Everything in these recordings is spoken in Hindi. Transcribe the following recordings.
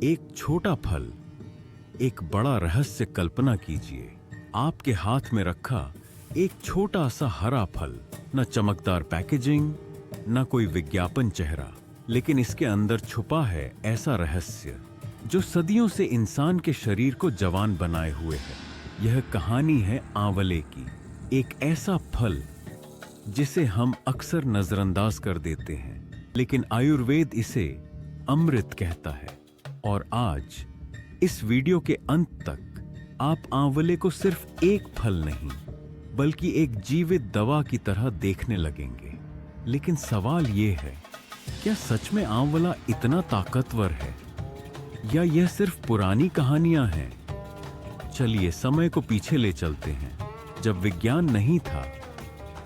एक छोटा फल, एक बड़ा रहस्य कल्पना कीजिए। आपके हाथ में रखा एक छोटा सा हरा फल, न चमकदार पैकेजिंग, न कोई विज्ञापन चेहरा, लेकिन इसके अंदर छुपा है ऐसा रहस्य जो सदियों से इंसान के शरीर को जवान बनाए हुए है। यह कहानी है आंवले की, एक ऐसा फल जिसे हम अक्सर नजरअंदाज कर देते हैं, लेकिन आयुर्वेद इसे अमृत कहता है। और आज इस वीडियो के अंत तक आप आंवले को सिर्फ एक फल नहीं, बल्कि एक जीवित दवा की तरह देखने लगेंगे। लेकिन सवाल यह है, क्या सच में आंवला इतना ताकतवर है, या यह सिर्फ पुरानी कहानियां हैं? चलिए समय को पीछे ले चलते हैं। जब विज्ञान नहीं था,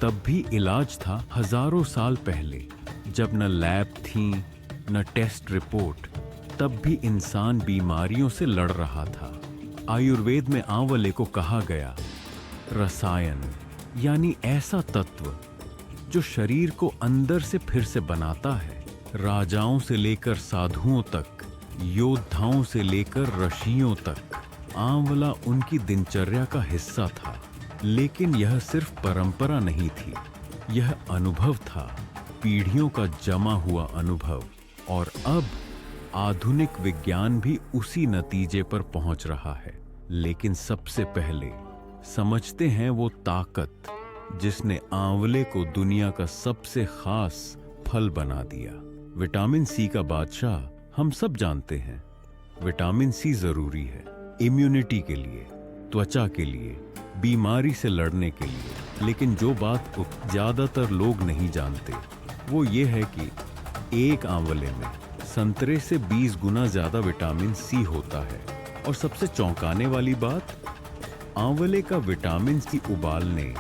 तब भी इलाज था। हजारों साल पहले, जब न लैब थी न टेस्ट रिपोर्ट, तब भी इंसान बीमारियों से लड़ रहा था। आयुर्वेद में आंवले को कहा गया रसायन, यानी ऐसा तत्व जो शरीर को अंदर से फिर से बनाता है। राजाओं से लेकर साधुओं तक, योद्धाओं से लेकर ऋषियों तक, आंवला उनकी दिनचर्या का हिस्सा था। लेकिन यह सिर्फ परंपरा नहीं थी, यह अनुभव था, पीढ़ियों का जमा हुआ अनुभव। और अब आधुनिक विज्ञान भी उसी नतीजे पर पहुंच रहा है। लेकिन सबसे पहले समझते हैं वो ताकत जिसने आंवले को दुनिया का सबसे खास फल बना दिया। विटामिन सी का बादशाह हम सब जानते हैं। विटामिन सी जरूरी है इम्यूनिटी के लिए, त्वचा के लिए, बीमारी से लड़ने के लिए। लेकिन जो बात ज्यादातर लोग नहीं जानते वो ये है कि एक आंवले में संतरे से 20 गुना ज्यादा विटामिन सी होता है। और सबसे चौंकाने वाली बात, आंवले का विटामिन सी उबालने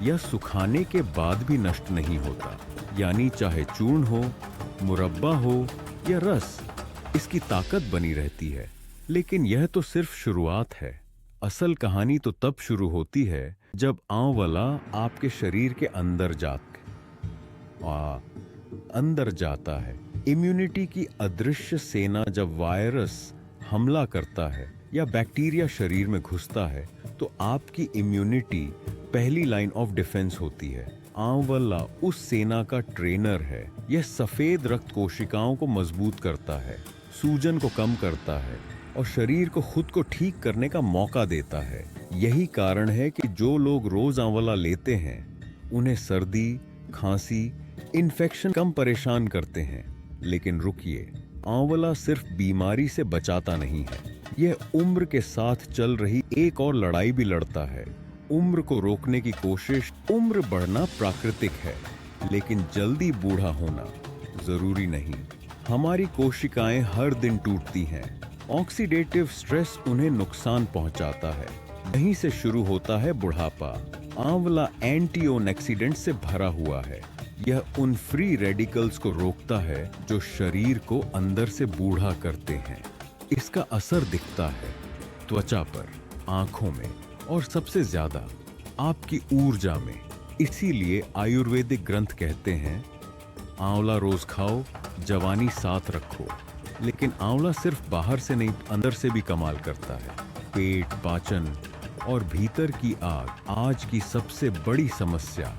या सुखाने के बाद भी नष्ट नहीं होता। यानी चाहे चूर्ण हो, मुरब्बा हो या रस, इसकी ताकत बनी रहती है। लेकिन यह तो सिर्फ शुरुआत है। असल कहानी तो तब शुरू होती है जब आंवला आपके शरीर के अंदर जाता है। इम्यूनिटी की अदृश्य सेना जब वायरस हमला करता है या बैक्टीरिया शरीर में घुसता है, तो आपकी इम्यूनिटी पहली लाइन ऑफ डिफेंस होती है। आंवला उस सेना का ट्रेनर है। यह सफेद रक्त कोशिकाओं को मजबूत करता है, सूजन को कम करता है और शरीर को खुद को ठीक करने का मौका देता है। यही कारण है कि जो लोग रोज आंवला लेते हैं, उन्हें सर्दी, खांसी, इन्फेक्शन कम परेशान करते हैं। लेकिन रुकिए, आंवला सिर्फ बीमारी से बचाता नहीं है, यह उम्र के साथ चल रही एक और लड़ाई भी लड़ता है। उम्र को रोकने की कोशिश। उम्र बढ़ना प्राकृतिक है, लेकिन जल्दी बूढ़ा होना जरूरी नहीं। हमारी कोशिकाएं हर दिन टूटती हैं, ऑक्सीडेटिव स्ट्रेस उन्हें नुकसान पहुंचाता है। यहीं से शुरू होता है बुढ़ापा। आंवला एंटीऑक्सीडेंट से भरा हुआ है। यह उन फ्री रेडिकल्स को रोकता है जो शरीर को अंदर से बूढ़ा करते हैं। इसका असर दिखता है त्वचा पर, आंखों में और सबसे ज्यादा आपकी ऊर्जा में। इसीलिए आयुर्वेदिक ग्रंथ कहते हैं, आंवला रोज खाओ, जवानी साथ रखो। लेकिन आंवला सिर्फ बाहर से नहीं, अंदर से भी कमाल करता है। पेट, पाचन और भीतर की आग। आज की सबसे बड़ी समस्या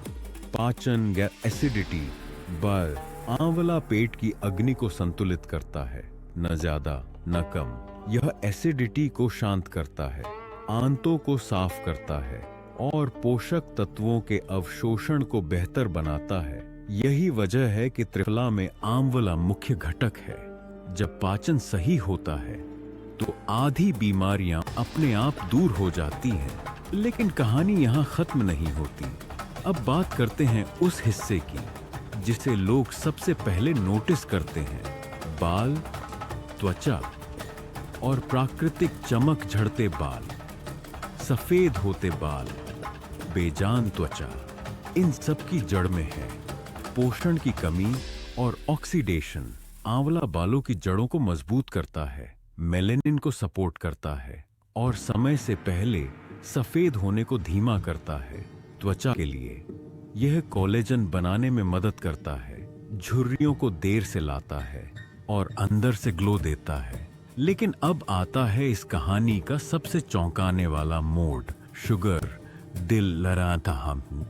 पाचन या एसिडिटी, बल। आंवला पेट की अग्नि को संतुलित करता है, न ज्यादा न कम। यह एसिडिटी को शांत करता है, आंतों को साफ करता है और पोषक तत्वों के अवशोषण को बेहतर बनाता है। यही वजह है कि त्रिफला में आंवला मुख्य घटक है। जब पाचन सही होता है तो आधी बीमारियां अपने आप दूर हो जाती हैं। लेकिन कहानी यहाँ खत्म नहीं होती। अब बात करते हैं उस हिस्से की जिसे लोग सबसे पहले नोटिस करते हैं। बाल, त्वचा और प्राकृतिक चमक झड़ते बाल, सफेद होते बाल, बेजान त्वचा। इन सब की जड़ में है पोषण की कमी और ऑक्सीडेशन। आंवला बालों की जड़ों को मजबूत करता है, मेलेनिन को सपोर्ट करता है और समय से पहले सफेद होने को धीमा करता है। त्वचा के लिए यह कोलेजन बनाने में मदद करता है, झुर्रियों को देर से लाता है और अंदर से ग्लो देता है। लेकिन अब आता है इस कहानी का सबसे चौंकाने वाला मोड़। शुगर, दिल लड़ाता हम।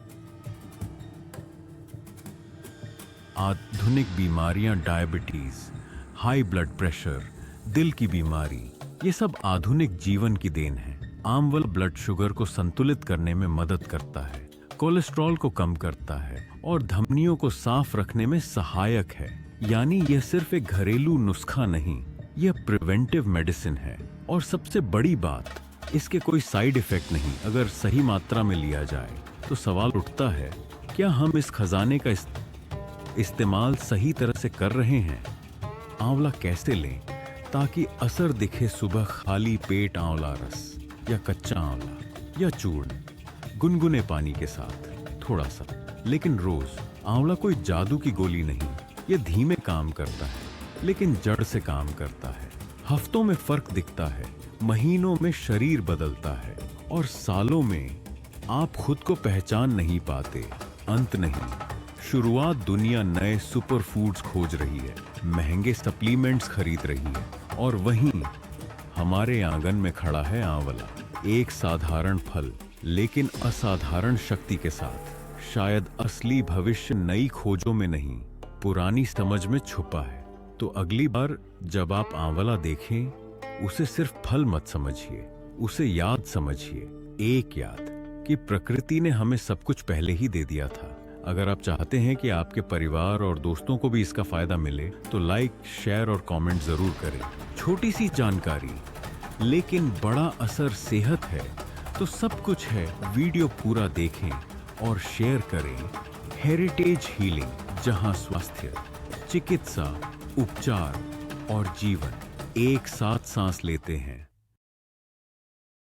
आधुनिक बीमारियां, डायबिटीज, हाई ब्लड प्रेशर, दिल की बीमारी, ये सब आधुनिक जीवन की देन है। आंवला ब्लड शुगर को संतुलित करने में मदद करता है, कोलेस्ट्रॉल को कम करता है और धमनियों को साफ रखने में सहायक है। यानी यह सिर्फ एक घरेलू नुस्खा नहीं, यह प्रिवेंटिव मेडिसिन है। और सबसे बड़ी बात, इसके कोई साइड इफेक्ट नहीं। अगर सही मात्रा में लिया जाए तो सवाल उठता है, क्या हम इस खजाने का इस्तेमाल सही तरह से कर रहे हैं? आंवला कैसे लें ताकि असर दिखे? सुबह खाली पेट आंवला रस या कच्चा आंवला या चूर्ण गुनगुने पानी के साथ थोड़ा सा। लेकिन रोज। आंवला कोई जादू की गोली नहीं, ये धीमे काम करता है लेकिन जड़ से काम करता है। हफ्तों में फर्क दिखता है, महीनों में शरीर बदलता है और सालों में आप खुद को पहचान नहीं पाते। अंत नहीं, शुरुआत। दुनिया नए सुपर फूड्स खोज रही है, महंगे सप्लीमेंट्स खरीद रही है और वहीं हमारे आंगन में खड़ा है आंवला, एक साधारण फल लेकिन असाधारण शक्ति के साथ। शायद असली भविष्य नई खोजों में नहीं, पुरानी समझ में छुपा है। तो अगली बार जब आप आंवला देखें, उसे सिर्फ फल मत समझिए, उसे याद समझिए। एक याद कि प्रकृति ने हमें सब कुछ पहले ही दे दिया था। अगर आप चाहते हैं कि आपके परिवार और दोस्तों को भी इसका फायदा मिले तो लाइक, शेयर और कमेंट जरूर करें। छोटी सी जानकारी लेकिन बड़ा असर सेहत है तो सब कुछ है। वीडियो पूरा देखें और शेयर करें। हेरिटेज हीलिंग, जहां स्वास्थ्य, चिकित्सा, उपचार और जीवन एक साथ सांस लेते हैं।